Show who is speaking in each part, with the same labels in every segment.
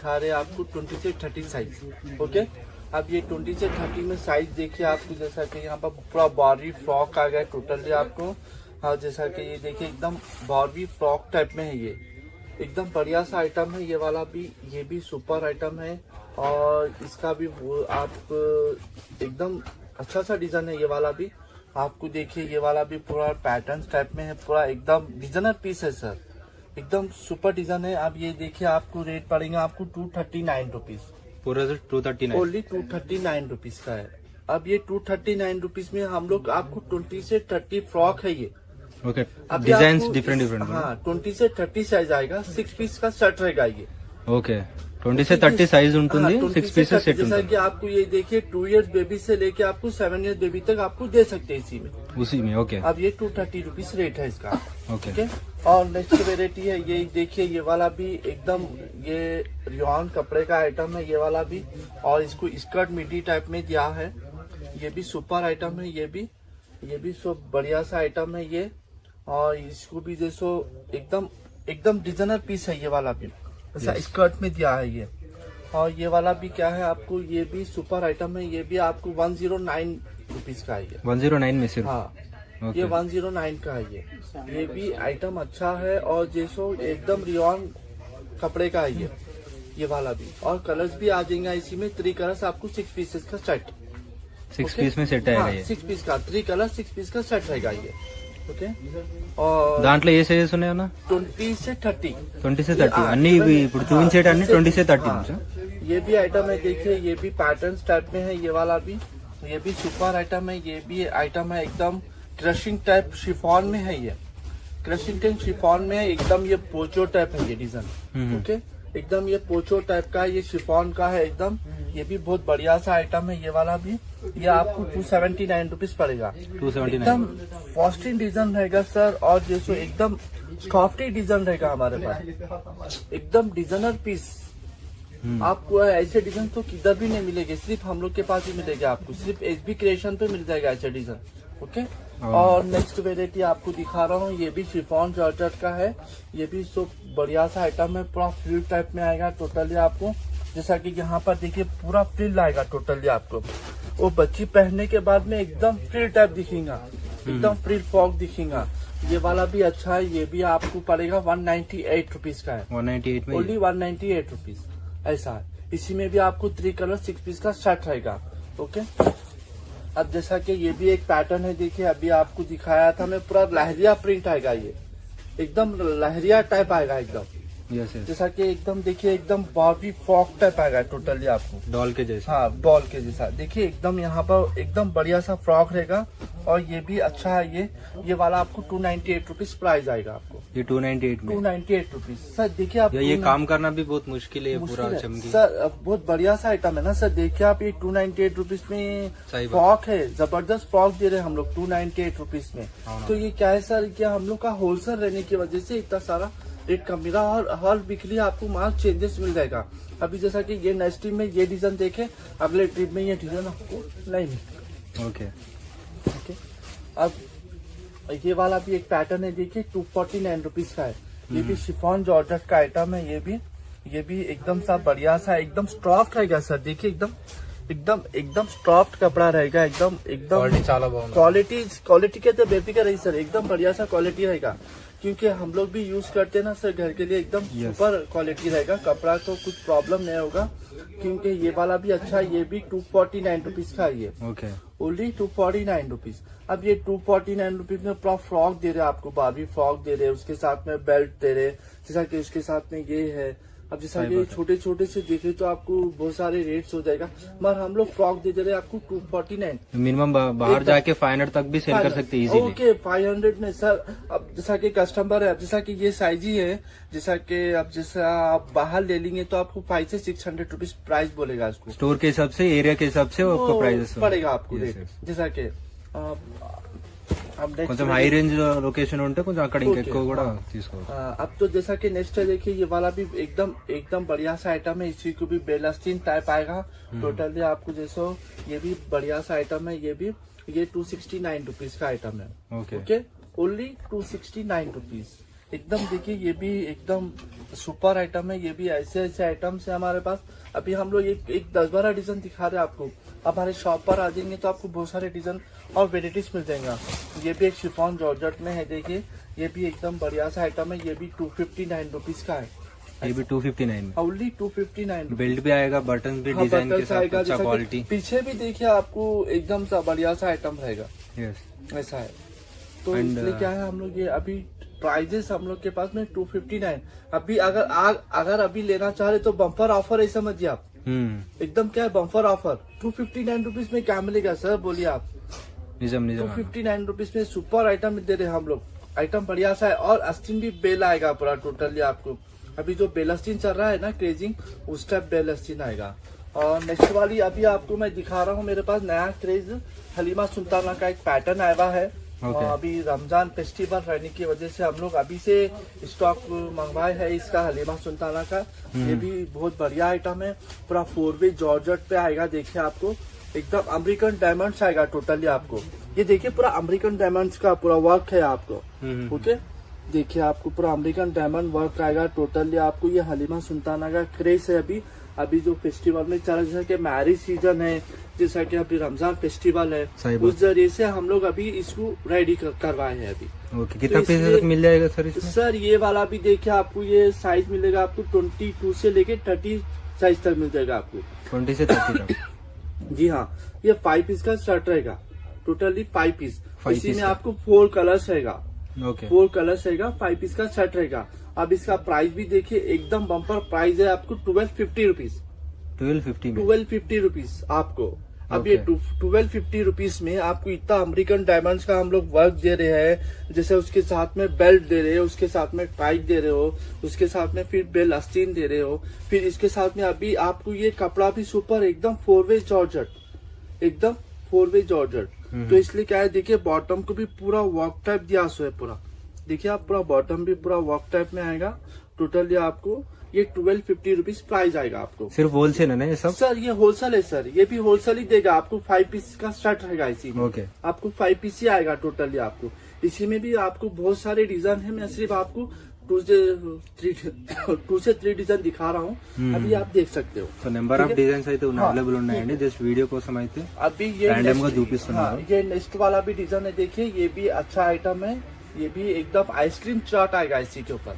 Speaker 1: दिखा रहे हैं आपको 20 से 30 साइज। ओके, अब ये 20 से 30 में साइज देखिए आपको, जैसा कि यहाँ पर पूरा बॉर्बी फ्रॉक आ गया टोटली आपको। हाँ, जैसा कि ये देखिए एकदम बॉर्बी फ्रॉक टाइप में है, ये एकदम बढ़िया सा आइटम है ये वाला भी। ये भी सुपर आइटम है और इसका भी आप एकदम अच्छा सा डिजाइन है ये वाला भी। आपको देखिए ये वाला भी पूरा पैटर्न टाइप में है, पूरा एकदम डिजाइनर पीस है सर, एकदम सुपर डिजाइन है। अब ये देखिए आपको रेट पड़ेगा आपको 239 रुपीज,
Speaker 2: पूरा 239
Speaker 1: ओनली 239 रुपीज का है। अब ये 239 रुपीज में हम लोग आपको 20 से 30 फ्रॉक है ये।
Speaker 2: ओके,
Speaker 1: अभी
Speaker 2: डिजाइन
Speaker 1: आपको
Speaker 2: डिफरेंट डिफरेंट।
Speaker 1: हाँ, 20 से 30 साइज आएगा, 6 पीस का सेट रहेगा ये।
Speaker 2: ఓకే 20 से 30 సైజ్ ఉంటుంది, 6 పీసెస్ సెట్
Speaker 1: जैसा
Speaker 2: ఉంటుంది
Speaker 1: कि आपको ये देखिए 2 इयर्स बेबी से लेके आपको 7 इयर्स बेबी तक आपको दे सकते हैं इसी में।
Speaker 2: उसी में। ओके
Speaker 1: अब ये 230 रुपीज रेट है इसका।
Speaker 2: ओके
Speaker 1: ठीक है, और नेक्स्ट वेराइटी है ये देखिए, ये वाला भी एकदम ये रियॉन कपड़े का आइटम है ये वाला भी, और इसको स्कर्ट मिडी टाइप में दिया है। ये भी सुपर आइटम है, ये भी सब बढ़िया सा आइटम है ये। और इसको भी जैसो एकदम डिजाइनर पीस है ये वाला भी, ऐसा स्कर्ट में दिया है ये। और ये वाला भी क्या है आपको, ये भी सुपर आइटम है, ये भी आपको 109 रुपीज का है ये।
Speaker 2: 109 में सिर्फ।
Speaker 1: हाँ,
Speaker 2: ओके
Speaker 1: ये 109 का है ये भी आइटम अच्छा है। और जैसो एकदम रियॉन कपड़े का है ये वाला भी। और कलर्स भी आ जाएंगे इसी में, 3 कलर्स आपको 6 पीसेस का सेट,
Speaker 2: 6 पीस में సెట్ అయ్యేగా ये
Speaker 1: 6 पीस का 3 कलर 6 पीस का सेट रहेगा ये। ओके, और
Speaker 2: దాంట్లో ఏ సైజెస్ ఉన్నాయన్నా?
Speaker 1: 20 से 30
Speaker 2: 20 से 30 అన్ని ఇవి ఇప్పుడు చూపించేట అన్ని 20 से 30 నుంచి।
Speaker 1: ये भी आइटम है देखिए, ये भी पैटर्न टाइप में है ये वाला भी। ये भी सुपर आइटम है, ये भी आइटम है एकदम क्रशिंग टाइप शिफॉन में है ये, क्रशिंग टाइप शिफॉन में है एकदम। ये पोचो टाइप है ये डिजाइन। ओके, एकदम ये पोचो टाइप का ये शिफॉन का है एकदम। ये भी बहुत बढ़िया सा आइटम है ये वाला भी। ये आपको 279 रुपीज पड़ेगा,
Speaker 2: 279
Speaker 1: एकदम फॉस्टिंग डिजाइन रहेगा सर। और जैसो एकदम सॉफ्टी डिजाइन रहेगा हमारे पास, एकदम डिजाइनर पीस। आपको ऐसे डिजाइन तो किधर भी नहीं मिलेंगे, सिर्फ हम लोग के पास ही मिलेगा आपको, सिर्फ एसबी क्रिएशन पे मिल जाएगा ऐसे डिजाइन। ओके, और नेक्स्ट वेराइटी आपको दिखा रहा हूँ, ये भी शिफॉन जॉर्जेट का है। ये भी सब बढ़िया सा आइटम है, पूरा फ्रिल टाइप में आएगा टोटली आपको। जैसा कि यहाँ पर देखिए पूरा फ्रिल आएगा टोटली आपको, वो बच्ची पहनने के बाद में एकदम फ्रिल टाइप दिखेगा, एकदम फ्रिल फ्रॉक दिखेगा। ये वाला भी अच्छा है, ये भी आपको पड़ेगा 198 रुपीज का है,
Speaker 2: 198 में
Speaker 1: ओनली 198 रुपीज ऐसा है। इसी में भी आपको 3 कलर 6 पीस का सेट रहेगा। ओके, अब जैसा कि ये भी एक पैटर्न है देखिए, अभी आपको दिखाया था मैं, पूरा लहरिया प्रिंट आएगा ये, एकदम लहरिया टाइप आएगा एकदम।
Speaker 2: यस यस,
Speaker 1: जैसा कि एकदम देखिए एकदम बॉबी फ्रॉक टाइप आएगा टोटली आपको,
Speaker 2: डॉल के जैसा।
Speaker 1: हाँ डॉल के जैसा। देखिए एकदम यहाँ पर एकदम बढ़िया सा फ्रॉक रहेगा। और ये भी अच्छा है ये वाला आपको 298 रुपीज प्राइस आएगा आपको,
Speaker 2: ये 298 में।
Speaker 1: 298 रुपीज सर। देखिए आप
Speaker 2: ये काम करना भी बहुत मुश्किल है, पूरा
Speaker 1: मुश्किल है।
Speaker 2: चमकी।
Speaker 1: सर बहुत बढ़िया सा आइटम है ना सर। देखिए आप ये 298 रुपीज में
Speaker 2: सही बात।
Speaker 1: फ्रॉक है, जबरदस्त फ्रॉक दे रहे हैं हम लोग 298 रुपीज में। तो ये क्या है सर, क्या हम लोग का होलसेल रहने की वजह से इतना सारा रेट कम मिला, और हर वीकली आपको माल चेंजेस मिल जाएगा। अभी जैसा कि ये नेक्स्ट ट्रिप में ये डिजाइन देखे, अगले ट्रिप में ये डिजाइन आपको नहीं मिलेगा।
Speaker 2: ओके
Speaker 1: ओके, अब ये वाला भी एक पैटर्न है देखिए, 249 रुपीज का है। ये भी शिफॉन जॉर्जेट का आइटम है, ये भी एकदम सा बढ़िया सा एकदम स्टॉफ्ट रहेगा सर। देखिए एकदम स्टॉफ्ट कपड़ा रहेगा, एकदम
Speaker 2: क्वालिटी చాలా బాగుంది।
Speaker 1: क्वालिटी के तो बेफिक्र रही सर, एकदम बढ़िया सा क्वालिटी रहेगा। क्योंकि हम लोग भी यूज करते हैं ना सर घर के लिए, एकदम सुपर क्वालिटी रहेगा कपड़ा, तो कुछ प्रॉब्लम नहीं होगा। क्योंकि ये वाला भी अच्छा है, ये भी 249 रुपीज का है ये,
Speaker 2: ओके
Speaker 1: ओनली 249 रुपीज। अब ये 249 रुपीज में पूरा फ्रॉक दे रहे हैं आपको, बार्बी फ्रॉक दे रहे हैं, उसके साथ में बेल्ट दे रहे हैं, जैसा कि उसके साथ में ये है। अब जैसा कि छोटे छोटे से देखे तो आपको बहुत सारे रेट्स हो जाएगा, मगर हम लोग फ्रॉक दे रहे हैं आपको 249।
Speaker 2: मिनिमम बाहर जाके 500 तक भी सेल कर सकते हैं इजीली।
Speaker 1: ओके, 500 में सर। अब जैसा कि कस्टमर है, अब जैसा कि ये साइज ही है, जैसा कि अब जैसा आप बाहर ले लेंगे तो आपको 500 से 600 रुपीज प्राइस बोलेगा इसको,
Speaker 2: स्टोर के हिसाब से, एरिया के हिसाब से आपको प्राइसेस
Speaker 1: पड़ेगा आपको रेट। जैसा कि
Speaker 2: కొంచెం హై రేంజ్ లొకేషన్ ఉంటే కొంచెం అక్కడ ఇంకా ఎక్కువ కూడా తీసుకోవచ్చు।
Speaker 1: अब तो जैसा कि नेक्स्ट है देखिए, ये वाला भी एकदम बढ़िया सा आइटम है, इसी को भी बेलास्टीन टाइप आएगा टोटली आपको। जैसो ये भी बढ़िया सा आइटम है, ये 269 रुपीज का आइटम है।
Speaker 2: Okay
Speaker 1: okay, only 269 rupees. एकदम देखिए ये भी एकदम सुपर आइटम है। ये भी ऐसे ऐसे आइटम्स है हमारे पास। अभी हम लोग एक 10-12 डिजाइन दिखा रहे हैं आपको। आप हमारे शॉप पर आ जाएंगे तो आपको बहुत सारे डिजाइन और वेराइटीज मिल जाएगा। ये भी एक शिफॉन जॉर्जेट में है, देखिए ये भी एकदम बढ़िया सा आइटम है। ये भी 259 रुपीज का है।
Speaker 2: ये भी 259 में
Speaker 1: ओनली 259।
Speaker 2: बेल्ट भी आएगा, बटन भी डिजाइन के साथ, अच्छा क्वालिटी।
Speaker 1: पीछे भी देखिए आपको एकदम सा बढ़िया सा आइटम रहेगा।
Speaker 2: यस
Speaker 1: ऐसा है। तो
Speaker 2: And,
Speaker 1: इसलिए क्या है हम लोग ये अभी प्राइजेस हम लोग के पास में 259। अभी अगर अभी लेना चाह रहे तो बम्पर ऑफर है, समझिए आप। एकदम क्या है बम्पर ऑफर। 259 रुपीज में क्या मिलेगा सर, बोलिए आप।
Speaker 2: निजम
Speaker 1: 259 रुपीज में सुपर आइटम दे रहे हैं हम लोग। आइटम बढ़िया सा है और अस्तीन भी बेल आएगा पूरा टोटली आपको। अभी जो बेलस्टीन चल रहा है ना क्रेजिंग, उस टाइप बेलस्टीन आएगा। और नेक्स्ट वाली अभी आपको मैं दिखा रहा हूँ, मेरे पास नया क्रेज हलीमा सुल्ताना का एक पैटर्न आया हुआ है।
Speaker 2: Okay.
Speaker 1: अभी रमजान फेस्टिवल रहने की वजह से हम लोग अभी से स्टॉक मंगवाए है इसका, हलीमा सुल्ताना का। ये भी बहुत बढ़िया आइटम है। पूरा 4-वे जॉर्जेट पे आएगा। देखिए आपको एकदम अमेरिकन डायमंड्स आएगा टोटली आपको। ये देखिए पूरा अमेरिकन डायमंड्स का पूरा वर्क है आपको। ओके, देखिए आपको पूरा अमेरिकन डायमंड वर्क आएगा टोटली आपको। ये हलीमा सुल्ताना का क्रेज है अभी जो फेस्टिवल में चल रहा है, जैसा कि मैरिज सीजन है, जैसा कि अभी रमजान फेस्टिवल है, उस जरिए से हम लोग अभी इसको रेडी करवाए हैं अभी।
Speaker 2: ओके, कितना पीस तक मिल जाएगा सर इसमें?
Speaker 1: सर ये वाला भी देखिए आपको ये साइज मिलेगा आपको 22 से लेके 30 साइज तक मिल जाएगा आपको।
Speaker 2: 20 से 30 तक।
Speaker 1: जी हाँ, ये 5 पीस का शर्ट रहेगा टोटली 5 पीस। इसी में आपको 4 कलर्स रहेगा।
Speaker 2: ओके,
Speaker 1: 4 कलर्स रहेगा, 5 पीस का शर्ट रहेगा। अब इसका प्राइस भी देखिए एकदम बम्पर प्राइस है आपको 1250 रुपीज। 1250 रुपीज आपको। अब ये 1250 रुपीज में आपको इतना अमेरिकन डायमंड्स का हम लोग वर्क दे रहे हैं। जैसे उसके साथ में बेल्ट दे रहे हो, उसके साथ में टाइट दे रहे हो, उसके साथ में फिर बेल आस्तीन दे रहे हो, फिर इसके साथ में अभी आपको ये कपड़ा भी सुपर एकदम 4-वे जॉर्जेट, एकदम 4-वे जॉर्जेट। तो इसलिए क्या है देखिए बॉटम को भी पूरा वर्क टाइप दिया है पूरा। देखिए आप पूरा बॉटम भी पूरा वर्क टाइप में आएगा टोटली आपको। ये 1250 रुपीज प्राइस आएगा आपको।
Speaker 2: सिर्फ होलसेल है ना ये सब?
Speaker 1: सर ये होलसेल है सर, ये भी होलसेल ही देगा आपको। 5 पीस का शर्ट रहेगा इसी में।
Speaker 2: ओके,
Speaker 1: आपको 5 पीस ही आएगा टोटली आपको। इसी में भी आपको बहुत सारे डिजाइन है। मैं सिर्फ आपको 2 से 3 डिजाइन दिखा रहा हूँ, अभी आप देख सकते हो।
Speaker 2: సో నెంబర్ ఆఫ్ డిజైన్స్ అయితే అవైలబుల్ ఉన్నాయండి। జస్ట్ వీడియో కోసం అయితే
Speaker 1: अभी ये
Speaker 2: रैंडम గా చూపిస్తున్నాను।
Speaker 1: ये नेक्स्ट वाला भी डिजाइन है, देखिए ये भी अच्छा आइटम है। ये भी एकदम आइसक्रीम चाट आएगा इसी के ऊपर।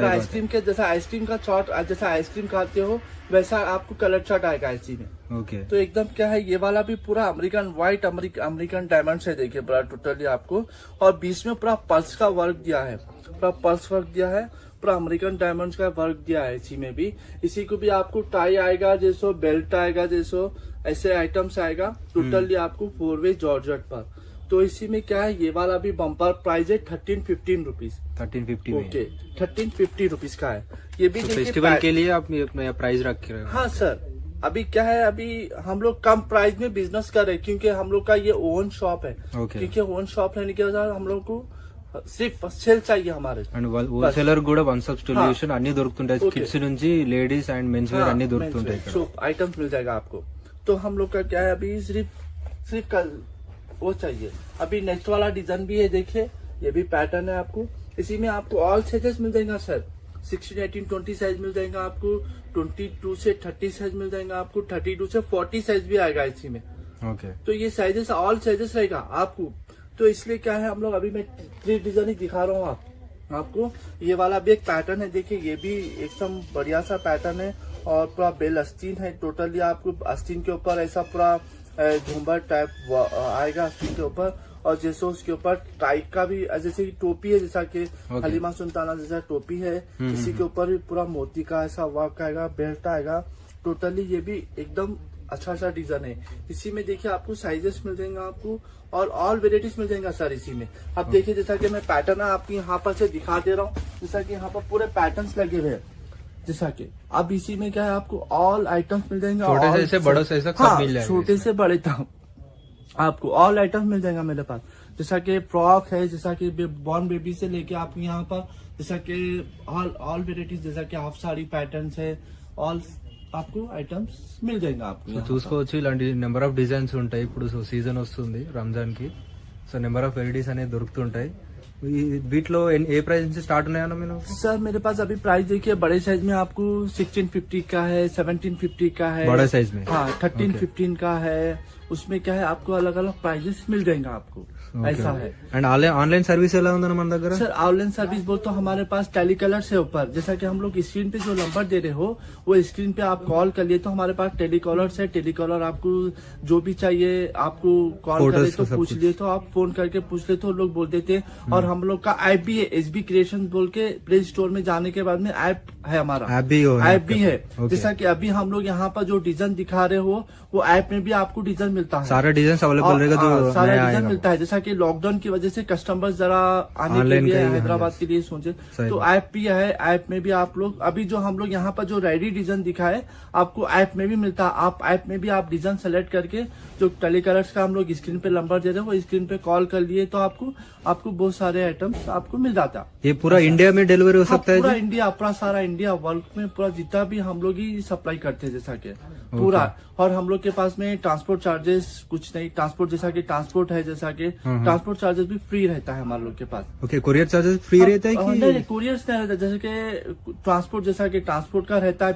Speaker 1: आइसक्रीम के जैसा आइसक्रीम का चाट, जैसा आइसक्रीम खाते हो वैसा आपको कलर चाट आएगा इसी में।
Speaker 2: ओके,
Speaker 1: तो एकदम क्या है ये वाला भी पूरा अमेरिकन व्हाइट अमेरिकन डायमंड्स है देखिए पूरा टोटली आपको। और बीच में पूरा पल्स का वर्क दिया है, पूरा पल्स वर्क दिया है, पूरा अमेरिकन डायमंड्स का वर्क दिया है इसी में भी। इसी को भी आपको टाई आएगा जैसो, बेल्ट आएगा जैसो, ऐसे आइटम्स आएगा टोटली आपको 4-वे जॉर्जेट पर। तो इसी में क्या है ये वाला भी बम्पर प्राइस है 1315 रुपीज।
Speaker 2: 1350
Speaker 1: ओके, 1350 रुपीज का है ये भी।
Speaker 2: फेस्टिवल के लिए आप प्राइस रख रहे हो?
Speaker 1: हाँ सर, अभी क्या है अभी हम लोग कम प्राइस में बिजनेस कर रहे हैं क्योंकि हम लोग का ये ओन शॉप है। क्योंकि ओन शॉप रहने की वजह से हम लोग को सिर्फ सेल चाहिए हमारे।
Speaker 2: అండ్ హోల్సేలర్ కూడా వన్ స్టాప్ సొల్యూషన్ అన్ని దొరుకుతుంటాయి। కిడ్స్ నుంచి లేడీస్ అండ్ మెన్స్ వేర్ అన్ని దొరుకుతుంటాయి ఇక్కడ।
Speaker 1: आइटम्स मिल जाएगा आपको। तो हम लोग का क्या है अभी सिर्फ वो चाहिए। अभी नेक्स्ट वाला डिजाइन भी है, देखिए ये भी पैटर्न है आपको। इसी में आपको ऑल साइजेस मिल जाएगा सर। 16, 18, 20 साइज मिल जाएगा आपको। 22 से 30 साइज मिल जाएगा आपको। 32 से 40 साइज भी आएगा इसी में।
Speaker 2: ओके,
Speaker 1: तो ये साइजेस ऑल साइजेस रहेगा आपको। तो इसलिए क्या है हम लोग अभी मैं 3 डिजाइन ही दिखा रहा हूँ आपको। ये वाला भी एक पैटर्न है, देखिए ये भी एकदम बढ़िया सा पैटर्न है। और पूरा बेल आस्तीन है टोटली आपको। आस्तीन के ऊपर ऐसा पूरा झुम्बर टाइप आएगा आस्तीन के ऊपर। और जैसे उसके ऊपर टाइप का भी जैसे कि टोपी है, जैसा कि हलीमा सुल्ताना जैसा टोपी है, इसी के ऊपर भी पूरा मोती का ऐसा वर्क आएगा, बेल्ट आएगा टोटली। ये भी एकदम अच्छा डिजाइन है। इसी में देखिए आपको साइजेस मिल जाएंगे आपको और ऑल वेराइटीज मिल जाएगा सर इसी में। अब देखिए जैसा कि मैं पैटर्न आपकी यहाँ पर से दिखा दे रहा हूँ, जैसा कि यहाँ पर पूरे पैटर्न्स लगे हुए हैं। जैसा कि अब इसी में क्या है आपको ऑल आइटम्स मिल जाएंगे।
Speaker 2: छोटे से बड़े साइज तक सब मिल जाएगा।
Speaker 1: छोटे से बड़े तक आपको ऑल आइटम्स मिल जाएगा मेरे पास। जैसा कि फ्रॉक है, जैसा कि बॉर्न बेबी से लेके आप यहाँ पर जैसा कि ऑल वेराइटीज, जैसा कि हाफ साड़ी पैटर्न्स है, ऑल आपको ఐటమ్స్ మిల్ जाएगा आपको।
Speaker 2: చూసుకోవచ్చు ఇలాంటి నెంబర్ ఆఫ్ డిజైన్స్ ఉంటాయి। ఇప్పుడు సీజన్ వస్తుంది రంజాన్ కి, సో నెంబర్ ఆఫ్ వెరైటీస్ అనేవి దొరుకుతుంటాయి। వీటిలో ఏ ప్రైస్ నుంచి స్టార్ట్ ఉన్నాయన్న మీరు?
Speaker 1: सर मेरे पास अभी प्राइस देखिए, बड़े साइज में आपको 1650 का है, 1750 का है,
Speaker 2: बड़ा साइज में?
Speaker 1: हाँ 1315 का है। उसमें क्या है, आपको अलग अलग प्राइजेस मिल जाएंगे आपको, ऐसा है।
Speaker 2: అండ్ ఆన్లైన్ సర్వీస్ ఎలా ఉందన్న మన దగ్గర?
Speaker 1: सर ऑनलाइन सर्विस बोल तो हमारे पास टेलीकलर से ऊपर, जैसा कि हम लोग स्क्रीन पे जो नंबर दे रहे हो वो स्क्रीन पे आप कॉल कर लिए तो हमारे पास टेलीकॉलर से, टेलीकॉलर आपको जो भी चाहिए आपको कॉल
Speaker 2: Photos
Speaker 1: करे तो
Speaker 2: सब
Speaker 1: पूछ
Speaker 2: कुछ।
Speaker 1: लिए, तो आप फोन करके पूछ ले तो लोग बोल देते। और हम लोग का ऐप भी है, SB क्रिएशन बोल के, प्ले स्टोर में जाने के बाद में ऐप है हमारा,
Speaker 2: ऐप भी हो?
Speaker 1: ऐप भी है।
Speaker 2: Okay.
Speaker 1: जैसा कि अभी हम लोग यहाँ पर जो डिजाइन दिखा रहे हो वो ऐप में भी आपको डिजाइन मिलता है,
Speaker 2: सारा डिजाइन अवेलेबल रहेगा जो
Speaker 1: सारा
Speaker 2: नया
Speaker 1: डिजाइन
Speaker 2: आएगा?
Speaker 1: मिलता है। जैसा कि लॉकडाउन की वजह से कस्टमर जरा आने के
Speaker 2: Online
Speaker 1: लिए
Speaker 2: का ही है,
Speaker 1: हैदराबाद
Speaker 2: yes.
Speaker 1: के लिए सोचे,
Speaker 2: सही
Speaker 1: तो
Speaker 2: बात।
Speaker 1: ऐप भी है। ऐप में भी आप लोग अभी जो हम लोग यहाँ पर जो रेडी डिजाइन दिखाए आपको ऐप में भी मिलता है। आप ऐप में भी आप डिजाइन सेलेक्ट करके जो टेलीकलर्स का हम लोग स्क्रीन पे नंबर दे रहे हैं वो स्क्रीन पे कॉल कर लिए तो आपको बहुत सारे आइटम्स आपको मिल जाता।
Speaker 2: ये पूरा इंडिया में डिलीवरी हो
Speaker 1: हाँ,
Speaker 2: सकता है
Speaker 1: पूरा
Speaker 2: जी?
Speaker 1: इंडिया, पूरा सारा इंडिया, वर्ल्ड में पूरा जितना भी हम लोग ही सप्लाई करते हैं, जैसा कि पूरा। और हम लोग के पास में ट्रांसपोर्ट चार्जेस कुछ नहीं, ट्रांसपोर्ट जैसा कि ट्रांसपोर्ट है, जैसा कि ट्रांसपोर्ट चार्जेस भी फ्री रहता है हमारे लोग के पास।
Speaker 2: ओके, कोरियर चार्जेस फ्री रहता है
Speaker 1: नहीं,
Speaker 2: कि?
Speaker 1: कुरियर्स नहीं रहता, जैसे कि ट्रांसपोर्ट जैसा कि ट्रांसपोर्ट का रहता है,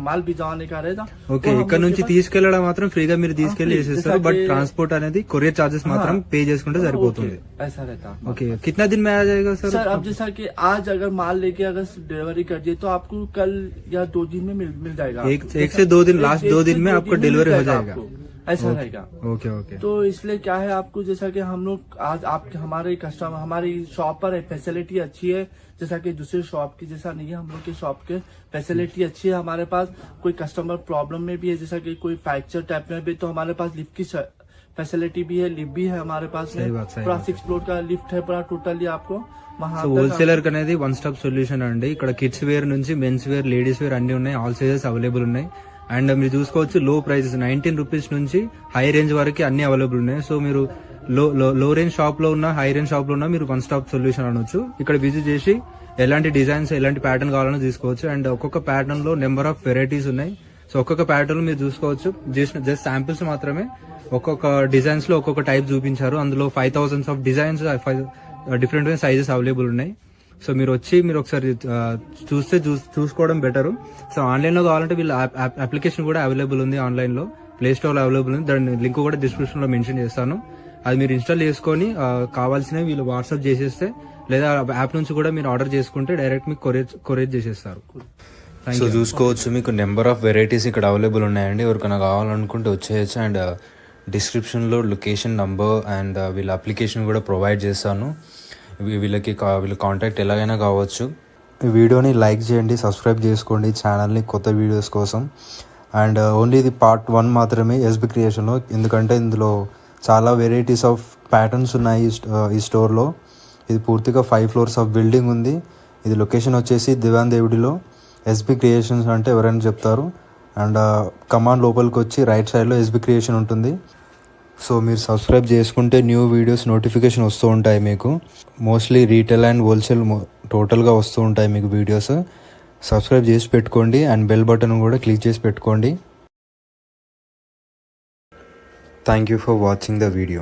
Speaker 1: माल भिजवाने का रहता।
Speaker 2: ఓకే,
Speaker 1: वो हम
Speaker 2: ఇక్కడ
Speaker 1: लोग
Speaker 2: నుంచి
Speaker 1: के पास-
Speaker 2: తీసుకెళ్లడం మాత్రం ఫ్రీగా మీరు తీసుకెళ్లి
Speaker 1: free,
Speaker 2: చేసేస్తారు,
Speaker 1: जैसा
Speaker 2: బట్
Speaker 1: कि-
Speaker 2: ట్రాన్స్పోర్ట్ అనేది కొరియర్ చార్జెస్ మాత్రం పే చేసుకుంటే సరిపోతుంది.
Speaker 1: ओके, ऐसा रहता है।
Speaker 2: ओके, कितना दिन में आ जाएगा सर?
Speaker 1: सर अब जैसा कि आज अगर माल लेके अगर डिलीवरी कर दिए तो आपको कल या 2 दिन में मिल जाएगा।
Speaker 2: एक से 2 दिन, लास्ट 2 दिन में
Speaker 1: से
Speaker 2: आपको
Speaker 1: मिल
Speaker 2: डिलीवरी हो जाएगा।
Speaker 1: आपको, ऐसा रहेगा।
Speaker 2: ओके ओके,
Speaker 1: तो इसलिए क्या है, आपको जैसा कि हम लोग आज आपके हमारे कस्टमर हमारी शॉप पर फैसिलिटी अच्छी है, जैसा कि दूसरे शॉप की जैसा नहीं है। हम लोग के शॉप के फैसिलिटी अच्छी है हमारे पास। कोई कस्टमर प्रॉब्लम में भी है, जैसा कि कोई फ्रैक्चर टाइप में भी, तो हमारे पास लिफ्ट की फैसिलिटी भी है, लिफ्ट भी है हमारे पास में।
Speaker 2: सही बात, सही
Speaker 1: पूरा
Speaker 2: बात।
Speaker 1: 6 फ्लोर का लिफ्ट है पूरा टोटली आपको वहाँ
Speaker 2: సో
Speaker 1: तक
Speaker 2: హోల్సేలర్ అనేది వన్ స్టాప్ సొల్యూషన్ అండి. ఇక్కడ కిడ్స్ వేర్ నుంచి మెన్స్ వేర్, లేడీస్ వేర్ అన్ని ఉన్నాయి, ఆల్ సైజెస్ అవైలబుల్ ఉన్నాయి. అండ్ మీరు చూసుకోవచ్చు లో ప్రైసెస్ 19 రూపీస్ నుంచి హై రేంజ్ వరకు అన్ని అవైలబుల్ ఉన్నాయి. సో మీరు లో రేంజ్ షాప్ లో ఉన్న, హై రేంజ్ షాప్ లో ఉన్న మీరు వన్ స్టాప్ సొల్యూషన్ అనొచ్చు. ఇక్కడ విజిట్ చేసి ఎలాంటి డిజైన్స్, ఎలాంటి ప్యాటర్న్ కావాలన్నా తీసుకోవచ్చు. అండ్ ఒక్కొక్క ప్యాటర్న్ లో నెంబర్ ఆఫ్ వెరైటీస్ ఉన్నాయి. సో ఒక్కొక్క ప్యాటర్న్ మీరు చూసుకోవచ్చు. జస్ట్ శాంపిల్స్ మాత్రమే, ఒక్కొక్క డిజైన్స్ లో ఒక్కొక్క టైప్ చూపించారు. అందులో 5000 of designs, different sizes available ఉన్నాయి. సో మీరు వచ్చి మీరు ఒకసారి చూసుకోవడం బెటర్. సో ఆన్లైన్ లో కావాలంటే వీళ్ళ అప్లికేషన్ కూడా అవైలబుల్ ఉంది, ఆన్లైన్ లో ప్లే స్టోర్ లో అవైలబుల్ ఉంది. దాని లింక్ కూడా డిస్క్రిప్షన్ లో మెన్షన్ చేస్తాను. అది మీరు ఇన్స్టాల్ చేసుకొని కావాల్సినవి వీళ్ళు వాట్సాప్ చేసేస్తే, లేదా యాప్ నుంచి కూడా మీరు ఆర్డర్ చేసుకుంటే డైరెక్ట్ మీకు కొరియర్ చేసేస్తారు. సో చూసుకోవచ్చు, మీకు నెంబర్ ఆఫ్ వెరైటీస్ ఇక్కడ అవైలబుల్ ఉన్నాయండి. ఎవరికైనా కావాలనుకుంటే వచ్చేయచ్చు. అండ్ డిస్క్రిప్షన్లో లొకేషన్ నంబర్ అండ్ వీళ్ళ అప్లికేషన్ కూడా ప్రొవైడ్ చేస్తాను. వీళ్ళ కాంటాక్ట్ ఎలాగైనా కావచ్చు. ఈ వీడియోని లైక్ చేయండి, సబ్స్క్రైబ్ చేసుకోండి ఛానల్ని కొత్త వీడియోస్ కోసం. అండ్ ఓన్లీ ఇది పార్ట్ 1 మాత్రమే SB క్రియేషన్లో, ఎందుకంటే ఇందులో చాలా వెరైటీస్ ఆఫ్ ప్యాటర్న్స్ ఉన్నాయి ఈ స్టోర్లో. ఇది పూర్తిగా 5 ఫ్లోర్స్ ఆఫ్ బిల్డింగ్ ఉంది. ఇది లొకేషన్ వచ్చేసి దివాన్ దేవుడిలో. SB క్రియేషన్స్ అంటే ఎవరైనా చెప్తారు. అండ్ కమాండ్ లోపలికి వచ్చి రైట్ సైడ్లో SB క్రియేషన్ ఉంటుంది. సో మీరు సబ్స్క్రైబ్ చేసుకుంటే న్యూ వీడియోస్ నోటిఫికేషన్ వస్తూ ఉంటాయి మీకు. మోస్ట్లీ రీటైల్ అండ్ హోల్సేల్ టోటల్గా వస్తూ ఉంటాయి మీకు వీడియోస్. సబ్స్క్రైబ్ చేసి పెట్టుకోండి అండ్ బెల్ బటన్ కూడా క్లిక్ చేసి పెట్టుకోండి. Thank you for watching the video.